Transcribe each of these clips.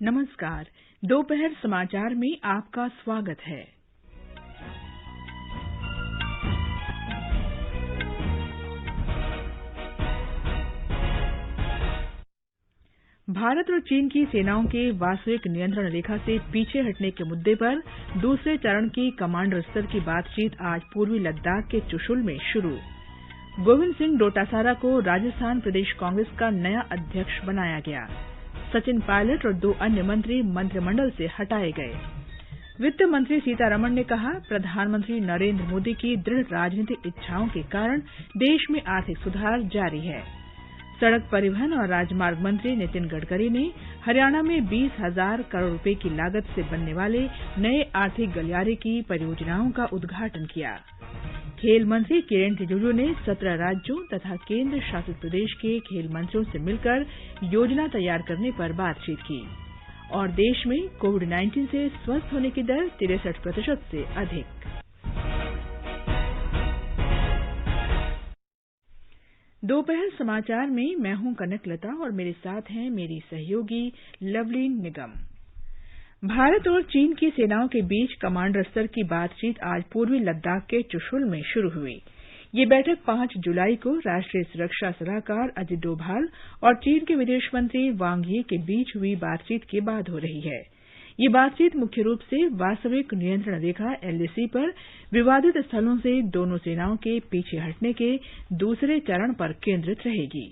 नमस्कार। दोपहर समाचार में आपका स्वागत है। भारत और चीन की सेनाओं के वास्तविक नियंत्रण रेखा से पीछे हटने के मुद्दे पर दूसरे चरण की कमांडर स्तर की बातचीत आज पूर्वी लद्दाख के चुशुल में शुरू। गोविंद सिंह डोटासारा को राजस्थान प्रदेश कांग्रेस का नया अध्यक्ष बनाया गया। सचिन पायलट और 2 अन्य मंत्री मंत्रिमंडल से हटाए गए। वित्त मंत्री सीतारमण ने कहा, प्रधानमंत्री नरेंद्र मोदी की दृढ़ राजनीतिक इच्छाओं के कारण देश में आर्थिक सुधार जारी है। सड़क परिवहन और राजमार्ग मंत्री नितिन गडकरी ने हरियाणा में 20,000 करोड़ रुपए की लागत से बनने वाले नए आर्थिक गलियारे की परियोजनाओं का उद्घाटन किया। खेल मंत्री किरेन रिजिजू ने 17 राज्यों तथा केंद्र शासित प्रदेश के खेल मंत्रियों से मिलकर योजना तैयार करने पर बातचीत की। और देश में कोविड-19 से स्वस्थ होने की दर 63% से अधिक। दोपहर समाचार में मैं हूं कनक लता और मेरे साथ हैं मेरी सहयोगी लवलीन निगम। भारत और चीन की सेनाओं के बीच कमांडर स्तर की बातचीत आज पूर्वी लद्दाख के चुशुल में शुरू हुई। ये बैठक 5 जुलाई को राष्ट्रीय सुरक्षा सलाहकार अजित डोभाल और चीन के विदेश मंत्री वांग यी के बीच हुई बातचीत के बाद हो रही है। ये बातचीत मुख्य रूप से वास्तविक नियंत्रण रेखा LAC पर विवादित स्थलों से दोनों सेनाओं के पीछे हटने के दूसरे चरण पर केंद्रित रहेगी।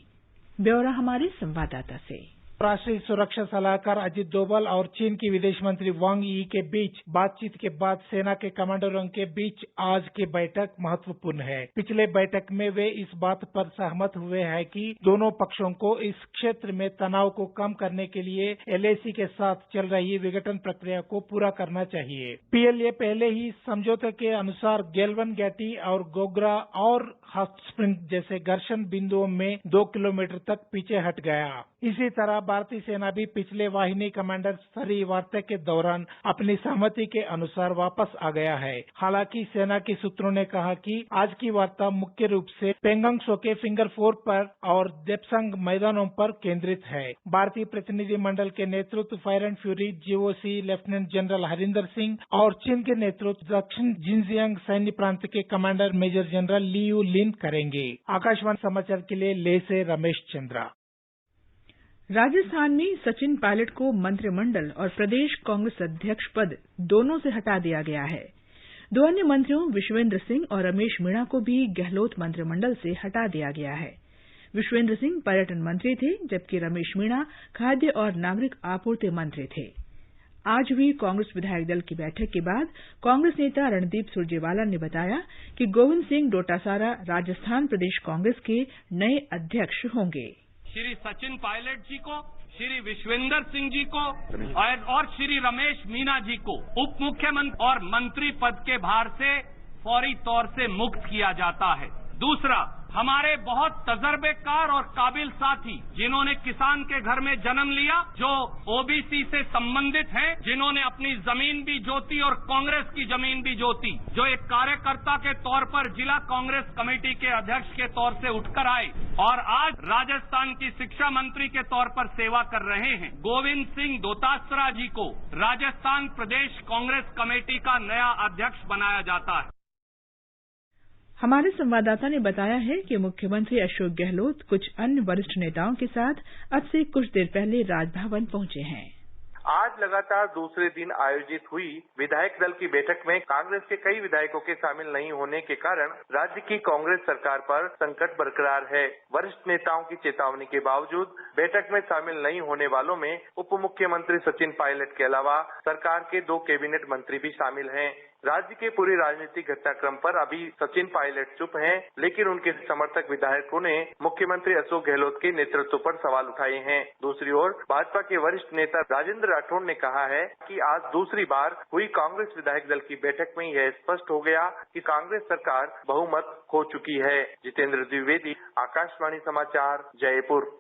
ब्यौरा हमारे संवाददाता से। राष्ट्रीय सुरक्षा सलाहकार अजित डोभाल और चीन की विदेश मंत्री वांग यी के बीच बातचीत के बाद सेना के कमांडरों के बीच आज की बैठक महत्वपूर्ण है। पिछले बैठक में वे इस बात पर सहमत हुए हैं कि दोनों पक्षों को इस क्षेत्र में तनाव को कम करने के लिए LAC के साथ चल रही विघटन प्रक्रिया को पूरा करना चाहिए। PLA पहले ही समझौते के अनुसार गेल्वन घाटी और गोग्रा और हॉट स्प्रिंग जैसे घर्षण बिंदुओं में 2 किलोमीटर तक पीछे हट गया। इसी तरह भारतीय सेना भी पिछले वाहिनी कमांडर स्तरीय वार्ता के दौरान अपनी सहमति के अनुसार वापस आ गया है। हालांकि सेना के सूत्रों ने कहा कि आज की वार्ता मुख्य रूप से पेंगोंग त्सो के फिंगर 4 पर और देपसंग मैदानों पर केंद्रित है। भारतीय प्रतिनिधि मंडल के नेतृत्व fire and fury GOC lieutenant general Harinder Singh और चीन के नेतृत्व दक्षिण जिनजियांग सैन्य प्रांत के कमांडर मेजर जनरल लियू लिन करेंगे। आकाशवाणी समाचार के लिए लेह से रमेश चंद्रा। राजस्थान में सचिन पायलट को मंत्रिमंडल और प्रदेश कांग्रेस अध्यक्ष पद दोनों से हटा दिया गया है। 2 अन्य मंत्रियों विश्वेंद्र सिंह और रमेश मीणा को भी गहलोत मंत्रिमंडल से हटा दिया गया है। विश्वेंद्र सिंह पर्यटन मंत्री थे, जबकि रमेश मीणा खाद्य और नागरिक आपूर्ति मंत्री थे। आज हुई कांग्रेस विधायक दल की बैठक के बाद कांग्रेस नेता रणदीप सुरजेवाला ने बताया कि गोविंद सिंह डोटासारा राजस्थान प्रदेश कांग्रेस के नए अध्यक्ष होंगे। श्री सचिन पायलट जी को, श्री विश्वेंद्र सिंह जी को और श्री रमेश मीणा जी को उप मुख्यमंत्री और मंत्री पद के भार से फौरी तौर से मुक्त किया जाता है। दूसरा, हमारे बहुत तजर्बेकार और काबिल साथी जिन्होंने किसान के घर में जन्म लिया, जो OBC से संबंधित हैं, जिन्होंने अपनी जमीन भी जोती और कांग्रेस की जमीन भी जोती, जो एक कार्यकर्ता के तौर पर जिला कांग्रेस कमेटी के अध्यक्ष के तौर से उठकर आए और आज राजस्थान की शिक्षा मंत्री के तौर पर सेवा कर रहे हैं, गोविंद सिंह डोटासरा जी को राजस्थान प्रदेश कांग्रेस कमेटी का नया अध्यक्ष बनाया जाता है। हमारे संवाददाता ने बताया है कि मुख्यमंत्री अशोक गहलोत कुछ अन्य वरिष्ठ नेताओं के साथ अब से कुछ देर पहले राजभवन पहुंचे हैं। आज लगातार दूसरे दिन आयोजित हुई विधायक दल की बैठक में कांग्रेस के कई विधायकों के शामिल नहीं होने के कारण राज्य की कांग्रेस सरकार पर संकट बरकरार है। वरिष्ठ नेताओं की चेतावनी के बावजूद बैठक में शामिल नहीं होने वालों में उप मुख्यमंत्री सचिन पायलट के अलावा सरकार के 2 कैबिनेट मंत्री भी शामिल हैं। राज्य के पूरे राजनीतिक घटनाक्रम पर अभी सचिन पायलट चुप हैं, लेकिन उनके समर्थक विधायकों ने मुख्यमंत्री अशोक गहलोत के नेतृत्व पर सवाल उठाए हैं। दूसरी ओर भाजपा के वरिष्ठ नेता राजेंद्र राठौड़ ने कहा है कि आज दूसरी बार हुई कांग्रेस विधायक दल की बैठक में यह स्पष्ट हो गया कि कांग्रेस सरकार बहुमत खो चुकी है। जितेंद्र द्विवेदी, आकाशवाणी समाचार, जयपुर।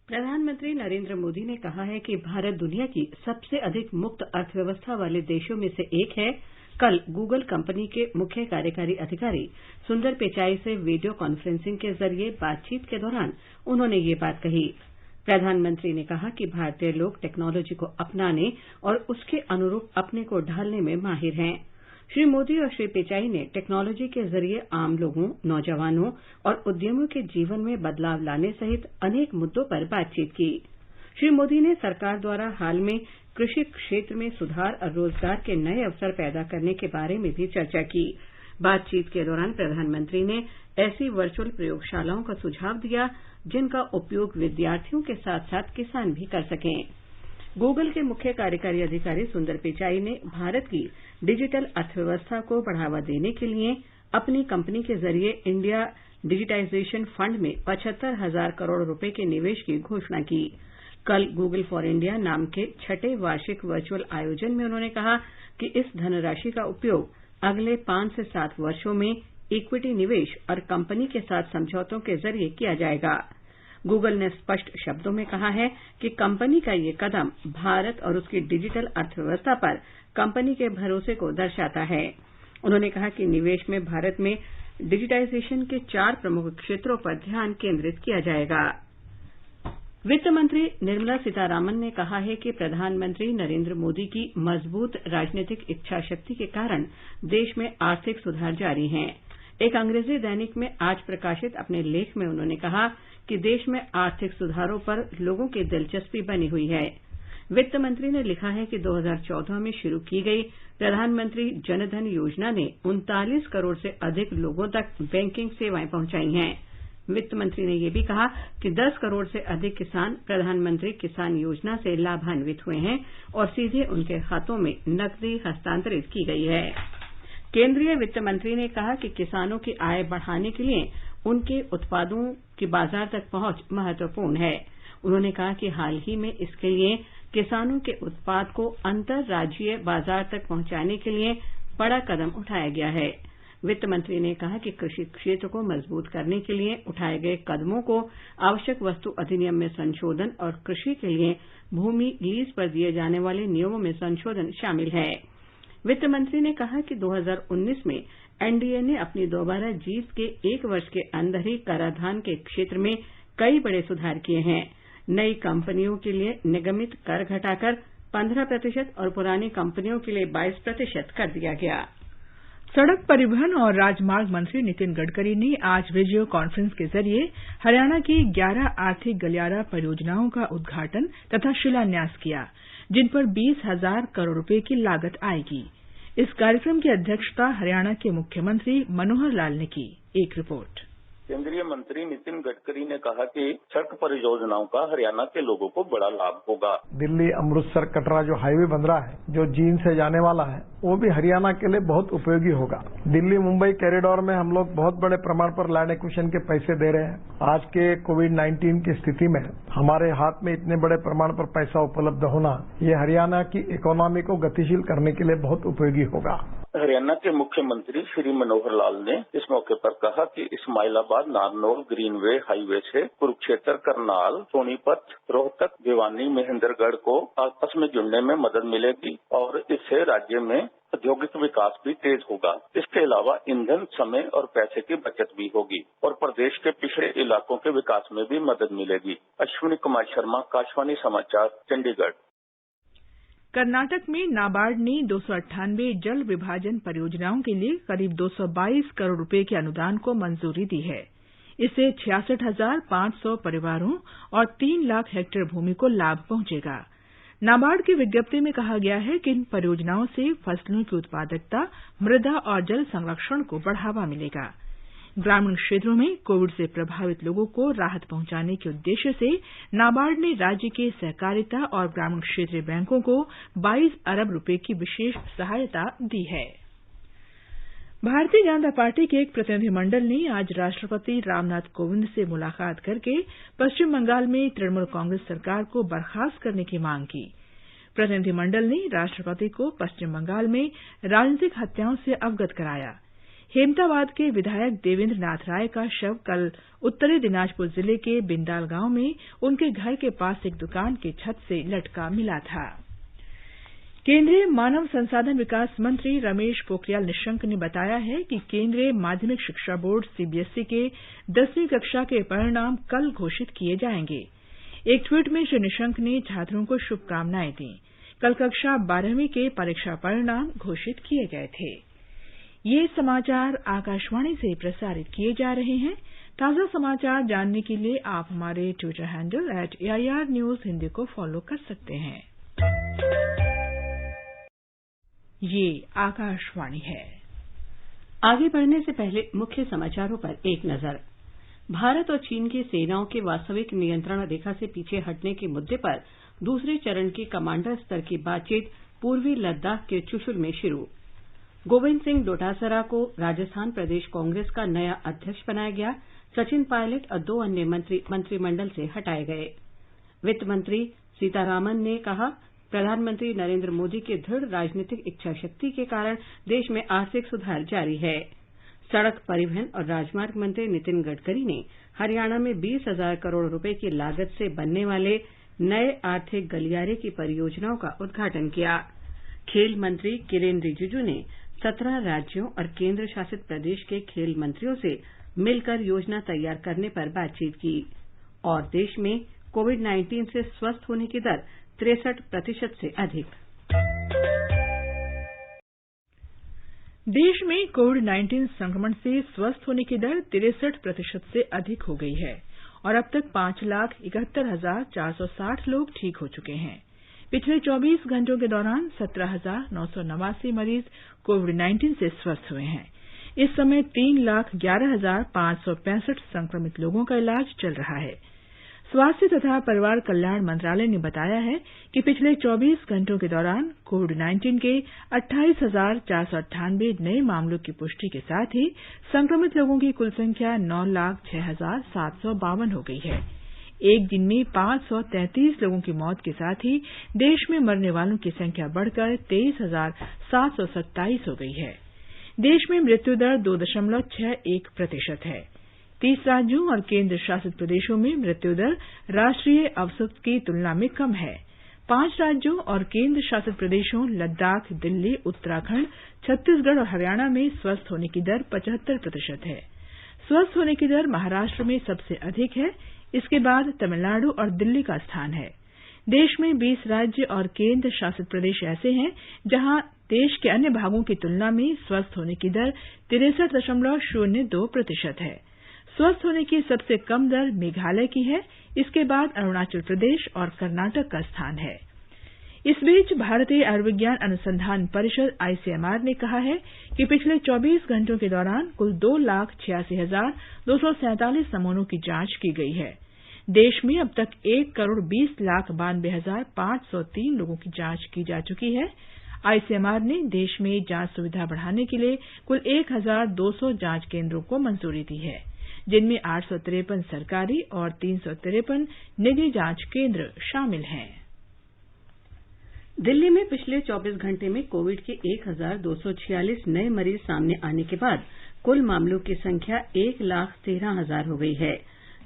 प्रधानमंत्री नरेंद्र मोदी ने कहा है कि भारत दुनिया की सबसे अधिक मुक्त अर्थव्यवस्था वाले देशों में से एक है। कल गूगल कंपनी के मुख्य कार्यकारी अधिकारी सुंदर पिचाई से वीडियो कॉन्फ्रेंसिंग के जरिए बातचीत के दौरान उन्होंने ये बात कही। प्रधानमंत्री ने कहा कि भारतीय लोग टेक्नोलॉजी को अपनाने और उसके अनुरूप अपने को ढालने में माहिर हैं। श्री मोदी और श्री पिचाई ने टेक्नोलॉजी के जरिए आम लोगों, नौजवानों और उद्यमियों के जीवन में बदलाव लाने सहित अनेक मुद्दों पर बातचीत की। श्री मोदी ने सरकार द्वारा हाल में कृषि क्षेत्र में सुधार और रोजगार के नए अवसर पैदा करने के बारे में भी चर्चा की। बातचीत के दौरान प्रधानमंत्री ने ऐसी वर्चुअल प्रयोगशालाओं का सुझाव दिया जिनका उपयोग विद्यार्थियों के साथ साथ किसान भी कर सकें। गूगल के मुख्य कार्यकारी अधिकारी सुंदर पिचाई ने भारत की डिजिटल अर्थव्यवस्था को बढ़ावा देने के लिए अपनी कंपनी के जरिए इंडिया डिजिटाइजेशन फंड में 75,000 करोड़ रुपए के निवेश की घोषणा की। कल गूगल फॉर इंडिया नाम के 6वें वार्षिक वर्चुअल आयोजन में उन्होंने कहा कि इस धनराशि का उपयोग अगले 5 से 7 वर्षों में इक्विटी निवेश और कंपनी के साथ समझौतों के जरिए किया जाएगा। गूगल ने स्पष्ट शब्दों में कहा है कि कंपनी का ये कदम भारत और उसकी डिजिटल अर्थव्यवस्था पर कंपनी के भरोसे को दर्शाता है। उन्होंने कहा कि निवेश में भारत में डिजिटाइजेशन के 4 प्रमुख क्षेत्रों पर ध्यान केंद्रित किया जाएगा। वित्त मंत्री निर्मला सीतारामन ने कहा है कि प्रधानमंत्री नरेंद्र मोदी की मजबूत राजनीतिक इच्छाशक्ति के कारण देश में आर्थिक सुधार जारी हैं। एक अंग्रेजी दैनिक में आज प्रकाशित अपने लेख में उन्होंने कहा कि देश में आर्थिक सुधारों पर लोगों की दिलचस्पी बनी हुई है। वित्त मंत्री ने लिखा है कि 2014 में शुरू की गई प्रधानमंत्री जनधन योजना ने 39 करोड़ से अधिक लोगों तक बैंकिंग सेवाएं पहुंचाई हैं। वित्त मंत्री ने यह भी कहा कि 10 करोड़ से अधिक किसान प्रधानमंत्री किसान योजना से लाभान्वित हुए हैं और सीधे उनके खातों में नकदी हस्तांतरित की गई है। केंद्रीय वित्त मंत्री ने कहा कि किसानों की आय बढ़ाने के लिए उनके उत्पादों की बाजार तक पहुंच महत्वपूर्ण है। उन्होंने कहा कि हाल ही में इसके लिए किसानों के उत्पाद को अंतर्राज्यीय बाजार तक पहुंचाने के लिए बड़ा कदम उठाया गया है। वित्त मंत्री ने कहा कि कृषि क्षेत्र को मजबूत करने के लिए उठाए गए कदमों को आवश्यक वस्तु अधिनियम में संशोधन और कृषि के लिए भूमि लीज पर दिए जाने वाले नियमों में संशोधन शामिल है। वित्त मंत्री ने कहा कि 2019 में एनडीए ने अपनी दोबारा जीत के 1 वर्ष के अंदर ही कराधान के क्षेत्र में कई बड़े सुधार किए हैं। नई कंपनियों के लिए निगमित कर घटाकर 15% और पुरानी कंपनियों के लिए 22% कर दिया गया। सड़क परिवहन और राजमार्ग मंत्री नितिन गडकरी ने आज वीडियो कॉन्फ्रेंस के जरिए हरियाणा की 11 आर्थिक गलियारा परियोजनाओं का उद्घाटन तथा शिलान्यास किया, जिन पर 20,000 करोड़ रुपए की लागत आएगी। इस कार्यक्रम की अध्यक्षता हरियाणा के मुख्यमंत्री मनोहर लाल ने की। एक रिपोर्ट। केंद्रीय मंत्री नितिन गडकरी ने कहा कि सड़क परियोजनाओं का हरियाणा के लोगों को बड़ा लाभ होगा। दिल्ली अमृतसर कटरा जो हाईवे बन रहा है, जो जींद से जाने वाला है, वो भी हरियाणा के लिए बहुत उपयोगी होगा। दिल्ली मुंबई कॉरिडोर में हम लोग बहुत बड़े प्रमाण पर लैंड एक्विजिशन के पैसे दे रहे हैं। आज के कोविड-19 की स्थिति में हमारे हाथ में इतने बड़े प्रमाण पर पैसा उपलब्ध होना, ये हरियाणा की इकोनॉमी को गतिशील करने के लिए बहुत उपयोगी होगा। हरियाणा के मुख्यमंत्री श्री मनोहर लाल ने इस मौके पर कहा कि इस्माइलाबाद नारनौल ग्रीनवे हाईवे से कुरुक्षेत्र करनाल सोनीपत रोहतक भिवानी महेंद्रगढ़ को आपस में जुड़ने में मदद मिलेगी और इससे राज्य में औद्योगिक विकास भी तेज होगा। इसके अलावा ईंधन, समय और पैसे की बचत भी होगी और प्रदेश के पिछड़े इलाकों के विकास में भी मदद मिलेगी। अश्विनी कुमार शर्मा, आकाशवाणी समाचार, चंडीगढ़। कर्नाटक में नाबार्ड ने 298 जल विभाजन परियोजनाओं के लिए करीब 222 करोड़ रुपए के अनुदान को मंजूरी दी है। इससे 66,500 परिवारों और 3 लाख हेक्टेयर भूमि को लाभ पहुंचेगा। नाबार्ड की विज्ञप्ति में कहा गया है कि इन परियोजनाओं से फसलों की उत्पादकता, मृदा और जल संरक्षण को बढ़ावा मिलेगा। ग्रामीण क्षेत्रों में कोविड से प्रभावित लोगों को राहत पहुंचाने के उद्देश्य से नाबार्ड ने राज्य के सहकारिता और ग्रामीण क्षेत्रीय बैंकों को 22 अरब रुपए की विशेष सहायता दी है। भारतीय जनता पार्टी के एक प्रतिनिधिमंडल ने आज राष्ट्रपति रामनाथ कोविंद से मुलाकात करके पश्चिम बंगाल में तृणमूल कांग्रेस सरकार को बर्खास्त करने की मांग की। प्रतिनिधिमंडल ने राष्ट्रपति को पश्चिम बंगाल में राजनीतिक हत्याओं से अवगत कराया। हेमताबाद के विधायक देवेंद्र नाथ राय का शव कल उत्तरी दिनाजपुर जिले के बिंदाल गांव में उनके घर के पास एक दुकान की छत से लटका मिला था। केंद्रीय मानव संसाधन विकास मंत्री रमेश पोखरियाल निशंक ने बताया है कि केंद्रीय माध्यमिक शिक्षा बोर्ड सीबीएसई के 10वीं कक्षा के परिणाम कल घोषित किए जाएंगे। एक ट्वीट में श्री निशंक ने छात्रों को शुभकामनाएं दी। कल कक्षा 12वीं के परीक्षा परिणाम घोषित किए गए थे। ये समाचार आकाशवाणी से प्रसारित किए जा रहे हैं। ताजा समाचार जानने के लिए आप हमारे Twitter handle @AIR News Hindi को फॉलो कर सकते हैं। ये आकाशवाणी है। आगे बढ़ने से पहले मुख्य समाचारों पर एक नजर। भारत और चीन की सेनाओं के वास्तविक नियंत्रण रेखा से पीछे हटने के मुद्दे पर दूसरे चरण की कमांडर स्तर की बातचीत पूर्वी लद्दाख के चुशुल में शुरू। गोविंद सिंह डोटासरा को राजस्थान प्रदेश कांग्रेस का नया अध्यक्ष बनाया गया। सचिन पायलट और 2 अन्य मंत्री मंत्रिमंडल से हटाए गए। वित्त मंत्री सीतारामन ने कहा, प्रधानमंत्री नरेंद्र मोदी की दृढ़ राजनीतिक इच्छा शक्ति के कारण देश में आर्थिक सुधार जारी है। सड़क परिवहन और राजमार्ग मंत्री नितिन गडकरी ने हरियाणा में 20,000 करोड़ रुपए की लागत से बनने वाले नए आर्थिक गलियारे की परियोजनाओं का उद्घाटन किया। खेल मंत्री किरेन रिजिजू ने 17 राज्यों और केंद्र शासित प्रदेश के खेल मंत्रियों से मिलकर योजना तैयार करने पर बातचीत की। और देश में कोविड-19 से स्वस्थ होने की दर 63% से अधिक। देश में कोविड-19 संक्रमण से स्वस्थ होने की दर 63% से अधिक हो गई है और अब तक 5,71,460 लोग ठीक हो चुके हैं। पिछले 24 घंटों के दौरान 17,989 मरीज कोविड-19 से स्वस्थ हुए हैं। इस समय 3,11,565 संक्रमित लोगों का इलाज चल रहा है। स्वास्थ्य तथा परिवार कल्याण मंत्रालय ने बताया है कि पिछले 24 घंटों के दौरान कोविड-19 के 28,498 नए मामलों की पुष्टि के साथ ही संक्रमित लोगों की कुल संख्या 9,06,752 हो गई है। एक दिन में 533 लोगों की मौत के साथ ही देश में मरने वालों की संख्या बढ़कर 23,727 हो गई है। देश में मृत्यु दर 2.61% है। 30 राज्यों और केंद्र शासित प्रदेशों में मृत्यु दर राष्ट्रीय औसत की तुलना में कम है। 5 राज्यों और केंद्र शासित प्रदेशों लद्दाख, दिल्ली, उत्तराखंड, छत्तीसगढ़ और हरियाणा में स्वस्थ होने की दर 75% है। स्वस्थ होने की दर महाराष्ट्र में सबसे अधिक है। इसके बाद तमिलनाडु और दिल्ली का स्थान है। देश में 20 राज्य और केंद्र शासित प्रदेश ऐसे हैं जहां देश के अन्य भागों की तुलना में स्वस्थ होने की दर 63.02% है। स्वस्थ होने की सबसे कम दर मेघालय की है। इसके बाद अरुणाचल प्रदेश और कर्नाटक का स्थान है। इस बीच भारतीय आयुर्विज्ञान अनुसंधान परिषद ICMR ने कहा है कि पिछले 24 घंटों के दौरान कुल 2,86,247 नमूनों की जांच की गई है। देश में अब तक 1,20,92,503 लोगों की जांच की जा चुकी है। ICMR ने देश में जांच सुविधा बढ़ाने के लिए कुल 1,200 जांच केंद्रों को मंजूरी दी है, जिनमें 853 सरकारी और 353 निजी जांच केंद्र शामिल हैं। दिल्ली में पिछले 24 घंटे में कोविड के 1,246 नए मरीज सामने आने के बाद कुल मामलों की संख्या 1,13,000 हो गई है।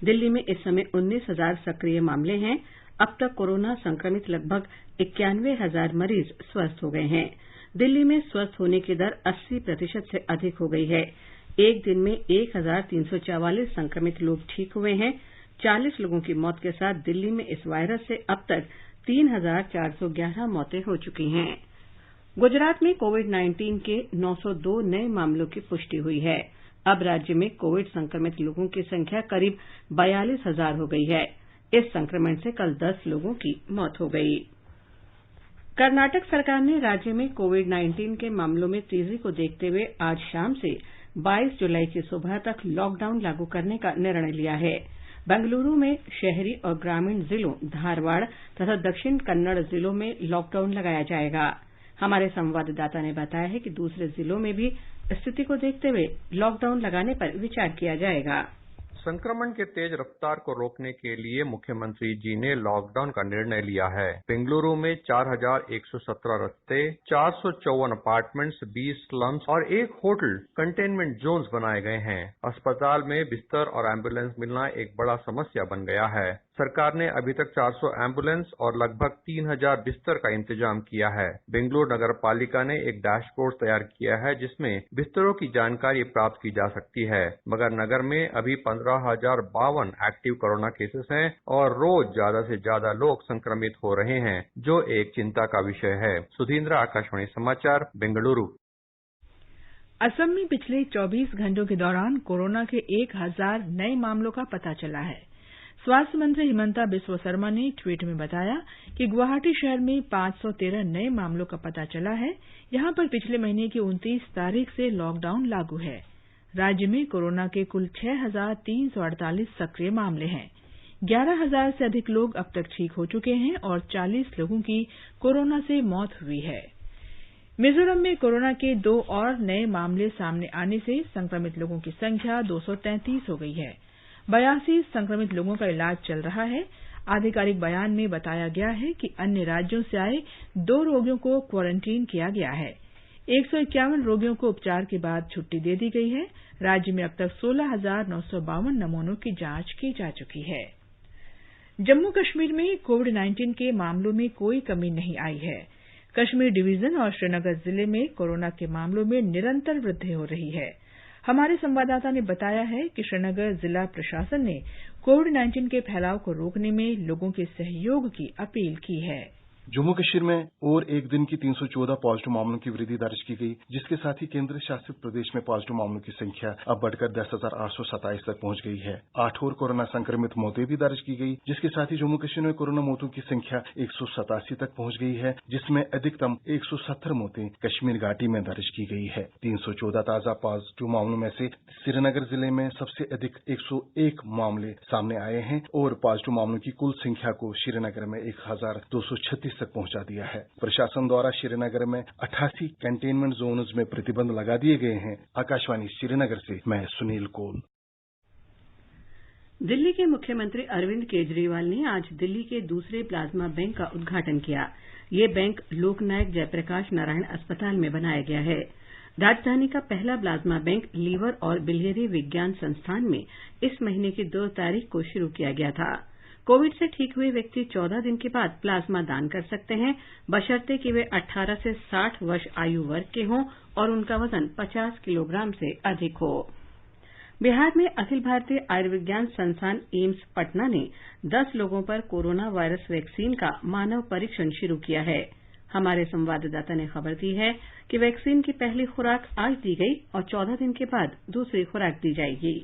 दिल्ली में इस समय 19,000 सक्रिय मामले हैं। अब तक कोरोना संक्रमित लगभग 91,000 मरीज स्वस्थ हो गए हैं। दिल्ली में स्वस्थ होने की दर 80% से अधिक हो गई है। एक दिन में 1,344 संक्रमित लोग ठीक हुए हैं। 40 लोगों की मौत के साथ दिल्ली में इस वायरस से अब तक 3,411 मौतें हो चुकी हैं। गुजरात में कोविड-19 के 902 नए मामलों की पुष्टि हुई है। अब राज्य में कोविड संक्रमित लोगों की संख्या करीब 42,000 हो गई है। इस संक्रमण से कल 10 लोगों की मौत हो गई। कर्नाटक सरकार ने राज्य में कोविड-19 के मामलों में तेजी को देखते हुए आज शाम से 22 जुलाई की सुबह तक लॉकडाउन लागू करने का निर्णय लिया है। बेंगलुरु में शहरी और ग्रामीण जिलों धारवाड़ तथा दक्षिण कन्नड़ जिलों में लॉकडाउन लगाया जाएगा। हमारे संवाददाता ने बताया है कि दूसरे जिलों में भी स्थिति को देखते हुए लॉकडाउन लगाने पर विचार किया जाएगा। संक्रमण के तेज रफ्तार को रोकने के लिए मुख्यमंत्री जी ने लॉकडाउन का निर्णय लिया है। बेंगलुरु में 4,117 रस्ते, 454 अपार्टमेंट्स, 20 स्लम्स और 1 होटल कंटेनमेंट जोन्स बनाए गए हैं। अस्पताल में बिस्तर और एम्बुलेंस मिलना एक बड़ा समस्या बन गया है। सरकार ने अभी तक 400 एम्बुलेंस और लगभग 3000 बिस्तर का इंतजाम किया है। बेंगलुरु नगर पालिका ने एक डैशबोर्ड तैयार किया है जिसमें बिस्तरों की जानकारी प्राप्त की जा सकती है, मगर नगर में अभी 15,052 एक्टिव कोरोना केसेस हैं और रोज ज्यादा से ज्यादा लोग संक्रमित हो रहे हैं, जो एक चिंता का विषय है। सुधींद्र, आकाशवाणी समाचार, बेंगलुरु। असम में पिछले 24 घंटों के दौरान कोरोना के 1000 नए मामलों का पता चला है। स्वास्थ्य मंत्री हिमंता बिस्वा शर्मा ने ट्वीट में बताया कि गुवाहाटी शहर में 513 नए मामलों का पता चला है। यहां पर पिछले महीने की 29 तारीख से लॉकडाउन लागू है। राज्य में कोरोना के कुल 6,348 सक्रिय मामले हैं। 11,000 से अधिक लोग अब तक ठीक हो चुके हैं और 40 लोगों की कोरोना से मौत हुई है। मिजोरम में कोरोना के 2 और नए मामले सामने आने से संक्रमित लोगों की संख्या 233 हो गई है। 82 संक्रमित लोगों का इलाज चल रहा है। आधिकारिक बयान में बताया गया है कि अन्य राज्यों से आए 2 रोगियों को क्वारंटीन किया गया है। 151 रोगियों को उपचार के बाद छुट्टी दे दी गई है। राज्य में अब तक 16,952 नमूनों की जांच की जा चुकी है। जम्मू कश्मीर में कोविड-19 के मामलों में कोई कमी नहीं आई है। कश्मीर डिवीजन और श्रीनगर जिले में कोरोना के मामलों में निरंतर वृद्धि हो रही है। हमारे संवाददाता ने बताया है कि श्रीनगर जिला प्रशासन ने कोविड-19 के फैलाव को रोकने में लोगों के सहयोग की अपील की है। जम्मू कश्मीर में और एक दिन की 314 पॉजिटिव मामलों की वृद्धि दर्ज की गई, जिसके साथ ही केंद्र शासित प्रदेश में पॉजिटिव मामलों की संख्या अब बढ़कर 10,827 तक पहुंच गई है। 8 और कोरोना संक्रमित मौतें भी दर्ज की गई, जिसके साथ ही जम्मू कश्मीर में कोरोना मौतों की संख्या 187 तक पहुंच गई है, जिसमें अधिकतम 170 मौतें कश्मीर घाटी में दर्ज की गई है। 314 ताजा पॉजिटिव मामलों में से श्रीनगर जिले में सबसे अधिक 101 मामले सामने आए हैं और पॉजिटिव मामलों की कुल संख्या को श्रीनगर में 1,236 तक पहुंचा दिया है। प्रशासन द्वारा श्रीनगर में 88 कंटेनमेंट जोन्स में प्रतिबंध लगा दिए गए हैं। आकाशवाणी श्रीनगर से मैं सुनील कौल। दिल्ली के मुख्यमंत्री अरविंद केजरीवाल ने आज दिल्ली के दूसरे प्लाज्मा बैंक का उद्घाटन किया। ये बैंक लोकनायक जयप्रकाश नारायण अस्पताल में बनाया गया है। राजधानी का पहला प्लाज्मा बैंक लीवर और बिलियरी विज्ञान संस्थान में इस महीने की 2 तारीख को शुरू किया गया था। कोविड से ठीक हुए व्यक्ति 14 दिन के बाद प्लाज्मा दान कर सकते हैं, बशर्ते कि वे 18 से 60 वर्ष आयु वर्ग के हों और उनका वजन 50 किलोग्राम से अधिक हो। बिहार में अखिल भारतीय आयुर्विज्ञान संस्थान एम्स पटना ने 10 लोगों पर कोरोना वायरस वैक्सीन का मानव परीक्षण शुरू किया है। हमारे संवाददाता ने खबर दी है कि वैक्सीन की पहली खुराक आज दी गई और 14 दिन के बाद दूसरी खुराक दी जाएगी।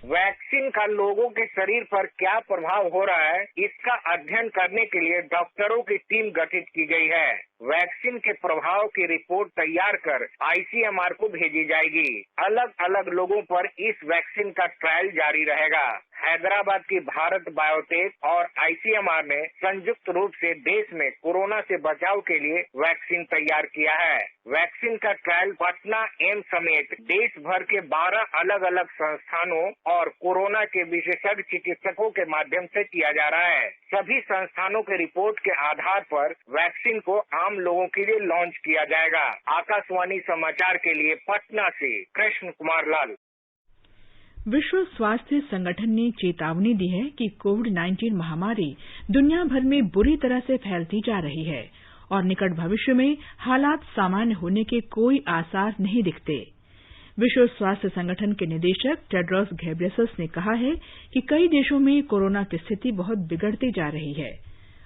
वैक्सीन का लोगों के शरीर पर क्या प्रभाव हो रहा है, इसका अध्ययन करने के लिए डॉक्टरों की टीम गठित की गई है। वैक्सीन के प्रभाव की रिपोर्ट तैयार कर आईसीएमआर को भेजी जाएगी। अलग अलग लोगों पर इस वैक्सीन का ट्रायल जारी रहेगा। हैदराबाद की भारत बायोटेक और आईसीएमआर ने संयुक्त रूप से देश में कोरोना से बचाव के लिए वैक्सीन तैयार किया है। वैक्सीन का ट्रायल पटना एम्स समेत देश भर के 12 अलग अलग संस्थानों और कोरोना के विशेषज्ञ चिकित्सकों के माध्यम से किया जा रहा है। सभी संस्थानों के रिपोर्ट के आधार पर वैक्सीन को आम लोगों के लिए लॉन्च किया जाएगा। आकाशवाणी समाचार के लिए पटना से कृष्ण कुमार लाल। विश्व स्वास्थ्य संगठन ने चेतावनी दी है कि कोविड-19 महामारी दुनिया भर में बुरी तरह से फैलती जा रही है और निकट भविष्य में हालात सामान्य होने के कोई आसार नहीं दिखते। विश्व स्वास्थ्य संगठन के निदेशक टेड्रोस घेब्रेयेसस ने कहा है कि कई देशों में कोरोना की स्थिति बहुत बिगड़ती जा रही है।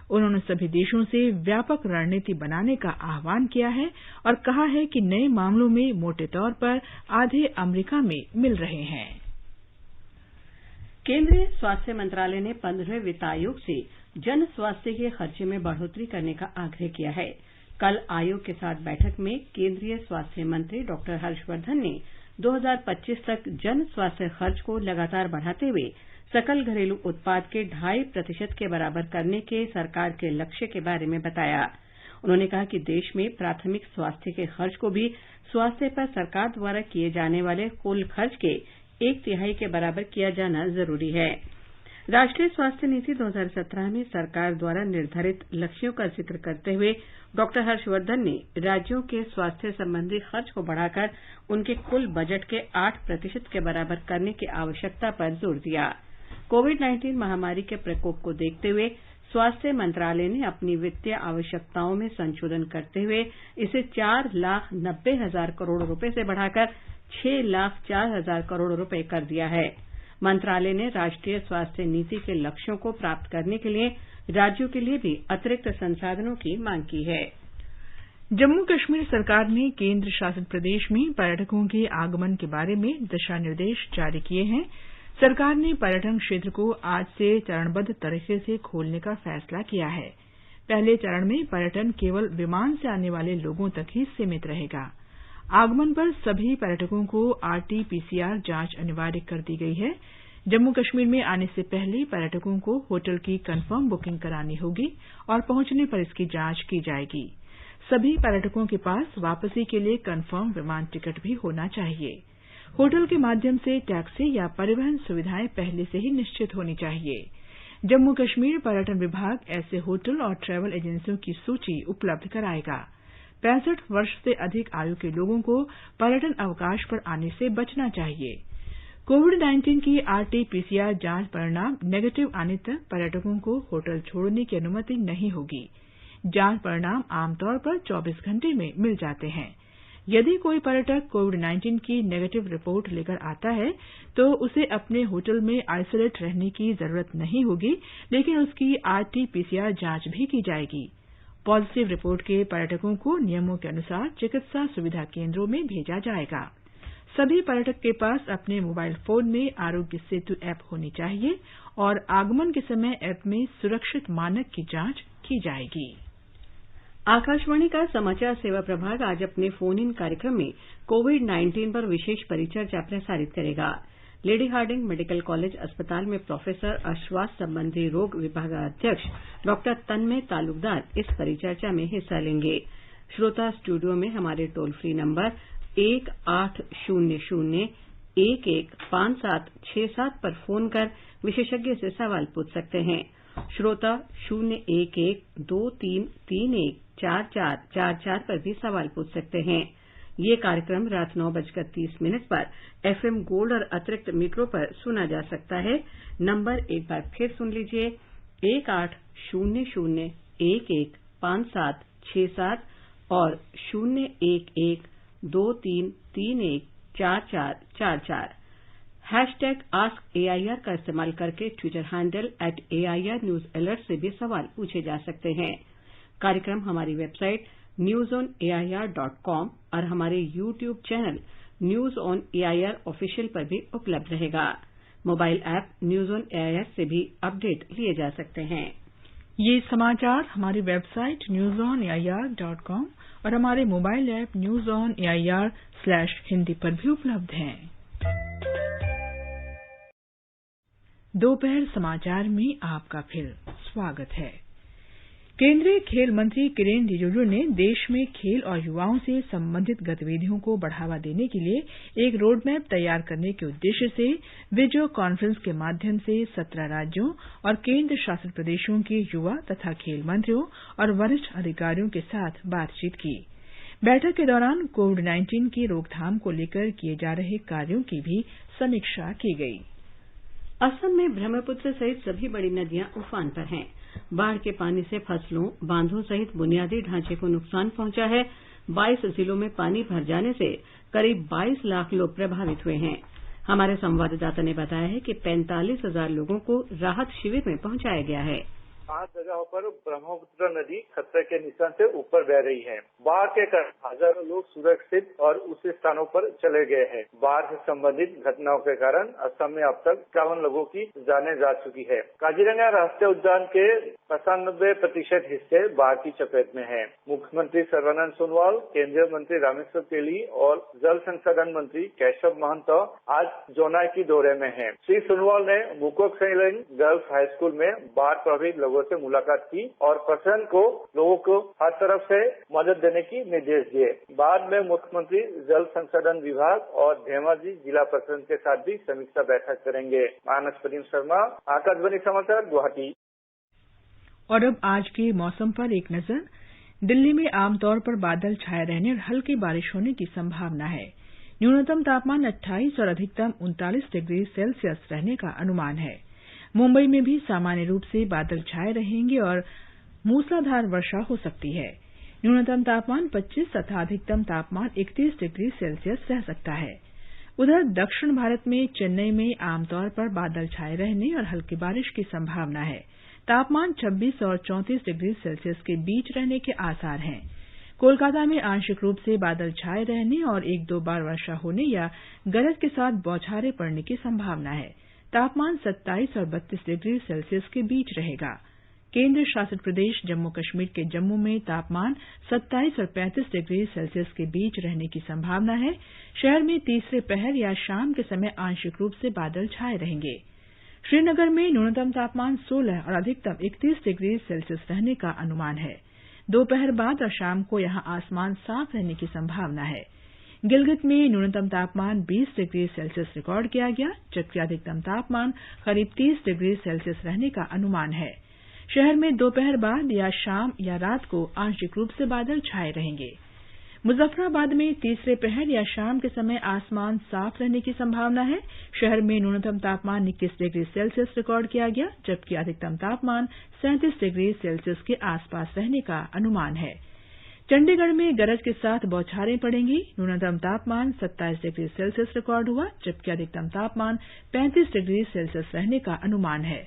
उन्होंने सभी देशों से व्यापक रणनीति बनाने का आह्वान किया है और कहा है कि नए मामलों में मोटे तौर पर आधे अमेरिका में मिल रहे हैं। केंद्रीय स्वास्थ्य मंत्रालय ने 15वें वित्त आयोग से जन स्वास्थ्य के खर्चे में बढ़ोतरी करने का आग्रह किया है। कल आयोग के साथ बैठक में केंद्रीय स्वास्थ्य मंत्री डॉक्टर हर्षवर्धन ने 2025 तक जन स्वास्थ्य खर्च को लगातार बढ़ाते हुए सकल घरेलू उत्पाद के 2.5% के बराबर करने के सरकार के लक्ष्य के बारे में बताया। उन्होंने कहा कि देश में प्राथमिक स्वास्थ्य के खर्च को भी स्वास्थ्य पर सरकार द्वारा किए जाने वाले कुल खर्च के 1/3 के बराबर किया जाना जरूरी है। राष्ट्रीय स्वास्थ्य नीति 2017 में सरकार द्वारा निर्धारित लक्ष्यों का जिक्र करते हुए डॉक्टर हर्षवर्धन ने राज्यों के स्वास्थ्य संबंधी खर्च को बढ़ाकर उनके कुल बजट के 8% के बराबर करने की आवश्यकता पर जोर दिया। कोविड-19 महामारी के प्रकोप को देखते हुए स्वास्थ्य मंत्रालय ने अपनी वित्तीय आवश्यकताओं में संशोधन करते हुए इसे 4,90,000 करोड़ रुपए से बढ़ाकर 6,04,000 करोड़ रुपए कर दिया है। मंत्रालय ने राष्ट्रीय स्वास्थ्य नीति के लक्ष्यों को प्राप्त करने के लिए राज्यों के लिए भी अतिरिक्त संसाधनों की मांग की है। जम्मू कश्मीर सरकार ने केंद्र शासित प्रदेश में पर्यटकों के आगमन के बारे में दिशा निर्देश जारी किए हैं। सरकार ने पर्यटन क्षेत्र को आज से चरणबद्ध तरीके से खोलने का फैसला किया है। पहले चरण में पर्यटन केवल विमान से आने वाले लोगों तक ही सीमित रहेगा। आगमन पर सभी पर्यटकों को आरटी-पीसीआर जांच अनिवार्य कर दी गई है। जम्मू कश्मीर में आने से पहले पर्यटकों को होटल की कन्फर्म बुकिंग करानी होगी और पहुंचने पर इसकी जांच की जाएगी। सभी पर्यटकों के पास वापसी के लिए कन्फर्म विमान टिकट भी होना चाहिए। होटल के माध्यम से टैक्सी या परिवहन सुविधाएं पहले से ही निश्चित होनी चाहिए। जम्मू कश्मीर पर्यटन विभाग ऐसे होटल और ट्रैवल एजेंसियों की सूची उपलब्ध कराएगा। 65 वर्ष से अधिक आयु के लोगों को पर्यटन अवकाश पर आने से बचना चाहिए। कोविड-19 की आरटी-पीसीआर जांच परिणाम नेगेटिव आने तक पर्यटकों को होटल छोड़ने की अनुमति नहीं होगी। जांच परिणाम आमतौर पर 24 घंटे में मिल जाते हैं। यदि कोई पर्यटक कोविड-19 की नेगेटिव रिपोर्ट लेकर आता है तो उसे अपने होटल में आइसोलेट रहने की जरूरत नहीं होगी, लेकिन उसकी आरटी-पीसीआर जांच भी की जाएगी। पॉजिटिव रिपोर्ट के पर्यटकों को नियमों के अनुसार चिकित्सा सुविधा केंद्रों में भेजा जाएगा। सभी पर्यटक के पास अपने मोबाइल फोन में आरोग्य सेतु ऐप होनी चाहिए और आगमन के समय ऐप में सुरक्षित मानक की जांच की जाएगी। आकाशवाणी का समाचार सेवा प्रभाग आज अपने फोन इन कार्यक्रम में कोविड-19 पर विशेष परिचर्चा प्रसारित करेगा। लेडी हार्डिंग मेडिकल कॉलेज अस्पताल में प्रोफेसर और श्वास संबंधी रोग विभागाध्यक्ष डॉ तन्मय तालुकदार इस परिचर्चा में हिस्सा लेंगे। श्रोता स्टूडियो में हमारे टोल फ्री नंबर 1800-115767 पर फोन कर विशेषज्ञ से सवाल पूछ सकते हैं। श्रोता 011-2331-4444 पर भी सवाल पूछ सकते हैं। ये कार्यक्रम रात 9:30 पर एफएम गोल्ड और अतिरिक्त मीटरों पर सुना जा सकता है। नंबर एक बार फिर सुन लीजिए 1800-115767 और 011-2331-4444। #AskAIR का इस्तेमाल करके Twitter handle @AIR news alert से भी सवाल पूछे जा सकते हैं। कार्यक्रम हमारी वेबसाइट newsonair.com और हमारे YouTube channel news on AIR official पर भी उपलब्ध रहेगा। Mobile app news on AIR से भी अपडेट लिए जा सकते हैं। ये समाचार हमारी वेबसाइट newsonair.com और हमारे मोबाइल ऐप न्यूज ऑन AIR/हिंदी पर भी उपलब्ध हैं। दोपहर समाचार में आपका फिर स्वागत है। केंद्रीय खेल मंत्री किरेन रिजिजू ने देश में खेल और युवाओं से संबंधित गतिविधियों को बढ़ावा देने के लिए एक रोडमैप तैयार करने के उद्देश्य से वीडियो कॉन्फ्रेंस के माध्यम से 17 राज्यों और केंद्र शासित प्रदेशों के युवा तथा खेल मंत्रियों और वरिष्ठ अधिकारियों के साथ बातचीत की। बैठक के दौरान कोविड-19 की रोकथाम को लेकर किए जा रहे कार्यों की भी समीक्षा की गई। असम में ब्रह्मपुत्र सहित सभी बड़ी नदियां उफान पर हैं। बाढ़ के पानी से फसलों, बांधों सहित बुनियादी ढांचे को नुकसान पहुंचा है। 22 जिलों में पानी भर जाने से करीब 22 लाख लोग प्रभावित हुए हैं। हमारे संवाददाता ने बताया है कि 45,000 लोगों को राहत शिविर में पहुंचाया गया है। 5 जगहों पर ब्रह्मपुत्र नदी खतरे के निशान से ऊपर बह रही है। बाढ़ के कारण हजारों लोग सुरक्षित और ऊंचे स्थानों पर चले गए हैं। बाढ़ से संबंधित घटनाओं के कारण असम में अब तक 51 लोगों की जानें जा चुकी है। काजीरंगा राष्ट्रीय उद्यान के 95% हिस्से बाढ़ की चपेट में है। मुख्यमंत्री सर्बानंद सोनोवाल, केंद्रीय मंत्री रामेश्वर तेली और जल संसाधन मंत्री केशव महंतो आज जोनाई की दौरे में हैं। श्री सोनोवाल ने मुकोकसेलेंग गर्ल्स हाई स्कूल में बाढ़ प्रभावित लोगों से मुलाकात की और प्रशासन को लोगों को हर तरफ से मदद देने की निर्देश दिए। बाद में मुख्यमंत्री जल संसाधन विभाग और धेमाजी जिला प्रशासन के साथ भी समीक्षा बैठक करेंगे। मानस प्रदीप शर्मा, आकाशवाणी समाचार, गुवाहाटी। और अब आज के मौसम पर एक नजर। दिल्ली में आमतौर पर बादल छाए रहने और हल्की बारिश होने की संभावना है। न्यूनतम तापमान 28 और अधिकतम 39 डिग्री सेल्सियस रहने का अनुमान है। मुंबई में भी सामान्य रूप से बादल छाए रहेंगे और मूसलाधार वर्षा हो सकती है। न्यूनतम तापमान 25 तथा अधिकतम तापमान 31 डिग्री सेल्सियस रह सकता है। उधर दक्षिण भारत में चेन्नई में आमतौर पर बादल छाए रहने और हल्की बारिश की संभावना है। तापमान 26 और 34 डिग्री सेल्सियस के बीच रहने के आसार हैं। कोलकाता में आंशिक रूप से बादल छाए रहने और एक दो बार वर्षा होने या गरज के साथ बौछारें पड़ने की संभावना है। तापमान 27 और 32 डिग्री सेल्सियस के बीच रहेगा। केंद्र शासित प्रदेश जम्मू कश्मीर के जम्मू में तापमान 27 और 35 डिग्री सेल्सियस के बीच रहने की संभावना है। शहर में तीसरे पहर या शाम के समय आंशिक रूप से बादल छाए रहेंगे। श्रीनगर में न्यूनतम तापमान 16 और अधिकतम 31 डिग्री सेल्सियस रहने का अनुमान है। दोपहर बाद और शाम को यहां आसमान साफ रहने की संभावना है। गिलगित में न्यूनतम तापमान 20 डिग्री सेल्सियस रिकॉर्ड किया गया, जबकि अधिकतम तापमान करीब 30 डिग्री सेल्सियस रहने का अनुमान है। शहर में दोपहर बाद या शाम या रात को आंशिक रूप से बादल छाए रहेंगे। मुजफ्फराबाद में तीसरे पहर या शाम के समय आसमान साफ रहने की संभावना है। शहर में न्यूनतम तापमान 21 डिग्री सेल्सियस रिकॉर्ड किया गया, जबकि अधिकतम तापमान 37 डिग्री सेल्सियस के आसपास रहने का अनुमान है। चंडीगढ़ में गरज के साथ बौछारें पड़ेंगी। न्यूनतम तापमान 27 डिग्री सेल्सियस रिकॉर्ड हुआ, जबकि अधिकतम तापमान 35 डिग्री सेल्सियस रहने का अनुमान है।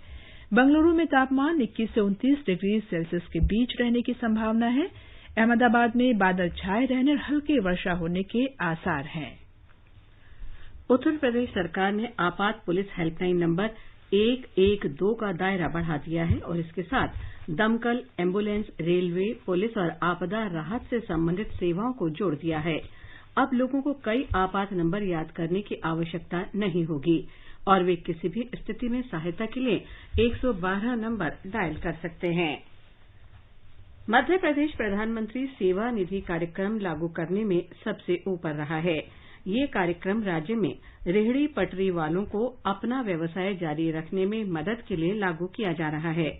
बंगलुरु में तापमान 21 से 29 डिग्री सेल्सियस के बीच रहने की संभावना है। अहमदाबाद में बादल छाए रहने और हल्की वर्षा होने के आसार हैं। उत्तर प्रदेश सरकार ने आपात पुलिस हेल्पलाइन नंबर 112 का दायरा बढ़ा दिया है और इसके साथ दमकल, एम्बुलेंस, रेलवे, पुलिस और आपदा राहत से संबंधित सेवाओं को जोड़ दिया है। अब लोगों को कई आपात नंबर याद करने की आवश्यकता नहीं होगी और वे किसी भी स्थिति में सहायता के लिए 112 नंबर डायल कर सकते हैं। मध्य प्रदेश प्रधानमंत्री सेवा निधि कार्यक्रम लागू करने में सबसे ऊपर रहा है। ये कार्यक्रम राज्य में रेहड़ी पटरी वालों को अपना व्यवसाय जारी रखने में मदद के लिए लागू किया जा रहा है।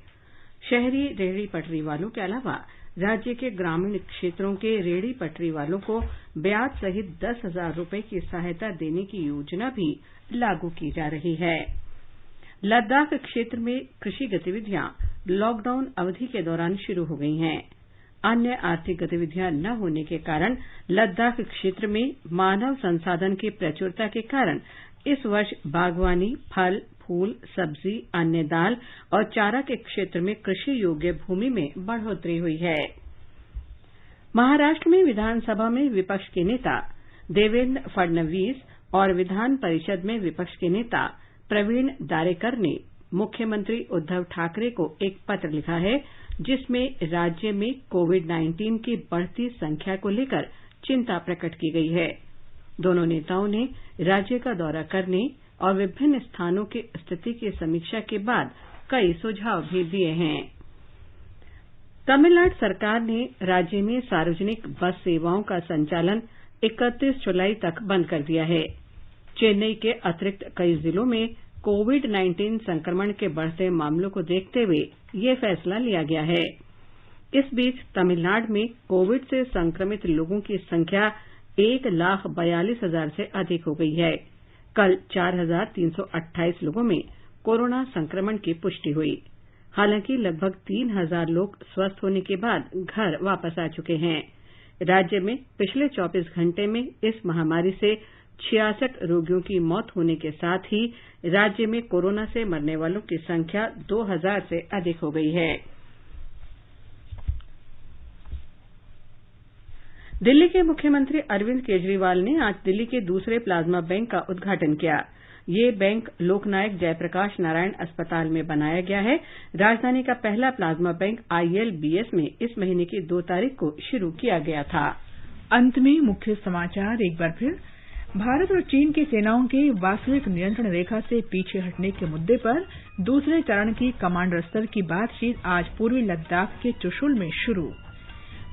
शहरी रेहड़ी पटरी वालों के अलावा राज्य के ग्रामीण क्षेत्रों के रेहड़ी पटरी वालों को ब्याज सहित 10,000 रुपये की सहायता देने की योजना भी लागू की जा रही है। लद्दाख क्षेत्र में कृषि गतिविधियां लॉकडाउन अवधि के दौरान शुरू हो गई हैं। अन्य आर्थिक गतिविधियां न होने के कारण लद्दाख क्षेत्र में मानव संसाधन की प्रचुरता के कारण इस वर्ष बागवानी, फल, फूल, सब्जी, अन्य दाल और चारा के क्षेत्र में कृषि योग्य भूमि में बढ़ोतरी हुई है। महाराष्ट्र में विधानसभा में विपक्ष के नेता देवेंद्र फडणवीस और विधान परिषद में विपक्ष के नेता प्रवीण दारेकर ने मुख्यमंत्री उद्धव ठाकरे को एक पत्र लिखा है, जिसमें राज्य में कोविड-19 की बढ़ती संख्या को लेकर चिंता प्रकट की गई है। दोनों नेताओं ने राज्य का दौरा करने और विभिन्न स्थानों की स्थिति की समीक्षा के बाद कई सुझाव भी दिए हैं। तमिलनाडु सरकार ने राज्य में सार्वजनिक बस सेवाओं का संचालन 31 जुलाई तक बंद कर दिया है। चेन्नई के अतिरिक्त कई जिलों में कोविड-19 संक्रमण के बढ़ते मामलों को देखते हुए ये फैसला लिया गया है। इस बीच तमिलनाडु में कोविड से संक्रमित लोगों की संख्या 1,42,000 से अधिक हो गई है। कल 4,328 लोगों में कोरोना संक्रमण की पुष्टि हुई। हालांकि लगभग 3,000 लोग स्वस्थ होने के बाद घर वापस आ चुके हैं। राज्य में पिछले 24 घंटे में इस महामारी से 66 रोगियों की मौत होने के साथ ही राज्य में कोरोना से मरने वालों की संख्या 2,000 से अधिक हो गई है। दिल्ली के मुख्यमंत्री अरविंद केजरीवाल ने आज दिल्ली के दूसरे प्लाज्मा बैंक का उद्घाटन किया। ये बैंक लोकनायक जयप्रकाश नारायण अस्पताल में बनाया गया है। राजधानी का पहला प्लाज्मा बैंक ILBS में इस महीने की 2 तारीख को शुरू किया गया था। अंत में मुख्य समाचार एक बार फिर। भारत और चीन की सेनाओं के वास्तविक नियंत्रण रेखा से पीछे हटने के मुद्दे पर दूसरे चरण की कमांडर स्तर की बातचीत आज पूर्वी लद्दाख के चुशुल में शुरू।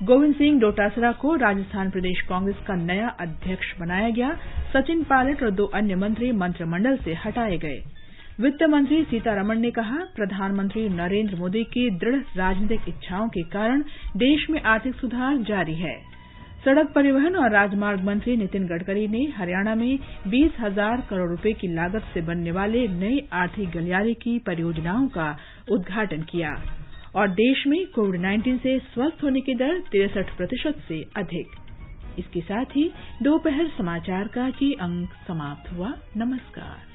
गोविंद सिंह डोटासरा को राजस्थान प्रदेश कांग्रेस का नया अध्यक्ष बनाया गया। सचिन पायलट और 2 अन्य मंत्री मंत्रिमंडल से हटाए गए। वित्त मंत्री सीतारमण ने कहा, प्रधानमंत्री नरेंद्र मोदी की दृढ़ राजनीतिक इच्छाओं के कारण देश में आर्थिक सुधार जारी है। सड़क परिवहन और राजमार्ग मंत्री नितिन गडकरी ने हरियाणा में 20,000 करोड़ रुपए की लागत से बनने वाले नए आठी गलियारे की परियोजनाओं का उद्घाटन किया और देश में कोविड-19 से स्वस्थ होने की दर 63% से अधिक। इसके साथ ही दोपहर समाचार का ये अंक समाप्त हुआ। नमस्कार।